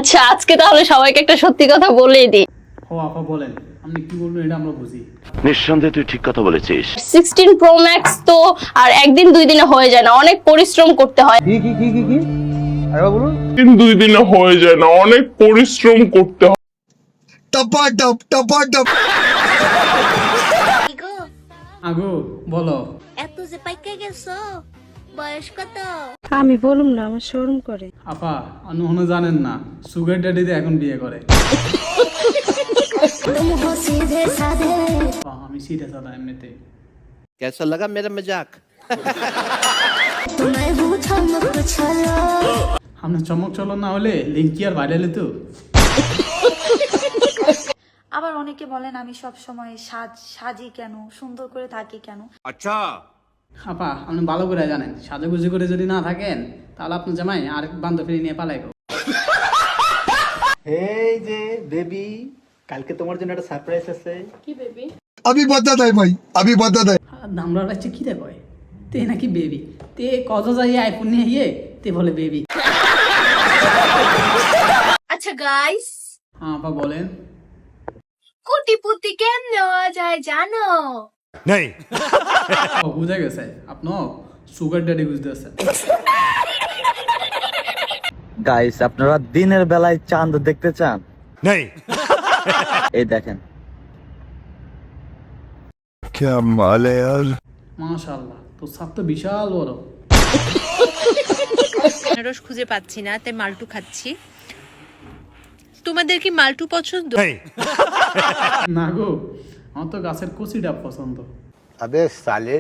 আচ্ছা আজকে তাহলে সবাইকে একটা সত্যি কথা বলেই দিই। ও আপা বলেন, আপনি কি বলবেন এটা আমরা বুঝি। নিঃসন্দেহে তুই ঠিক কথা বলেছিস। 16 প্রো ম্যাক্স তো আর একদিন দুই দিনে হয়ে যায় না, অনেক পরিশ্রম করতে হয়। দিন 2 দিনে হয়ে যায় না, অনেক পরিশ্রম করতে হয়। ইগো আগো বলো। এত যে পাইকা গেছো, বয়স কত? আমি বলুম না, আমার শরম করে। আপা আপনি জানেন না, সুগার ড্যাডিতে এখন বিয়ে করে। আমি সিরিয়াস আদা এমনিতে। कैसा लगा मेरा मजाक? আপনার চমক চলো না হলে লিঙ্ক কি আর ভাইরাল তো। আবার অনেকে বলেন আমি সব সময় সাজি কেন, সুন্দর করে থাকি কেন। আপা আপনি ভালো করে জানেন, সাজুগুজু করে যদি না থাকেন তাহলে আপনার জামাই আর বান্ধবী নিয়ে পালাইব। এই যে বেবি, কালকে তোমার জন্য একটা সারপ্রাইজ আছে। अभी बता दे भाई, अभी बता दे। আমরা লাগছে কি রে কয় তে নাকি বেবি, তে কত যাই আইফোন নিয়ে গিয়ে তে বলে বেবি। আচ্ছা গাইস, হ্যাঁ আপা বলেন। কোটিপতি কেমনে হওয়া যায় জানো? ও বুঝা গেছে, আপনার সুগার ড্যাডি বুঝতেছে। গাইস আপনারা দিনের বেলায় চাঁদ দেখতে চান? এই দেখেন। क्या माल है यार। মাশাআল্লাহ, তো সাপ তো বিশাল বড়। রস খুঁজে পাচ্ছি না, তাই মালটু খাচ্ছি। তোমাদের কি মালটু পছন্দ? না গো, আমার তো গাছের কচি ডাব পছন্দ। अबे साले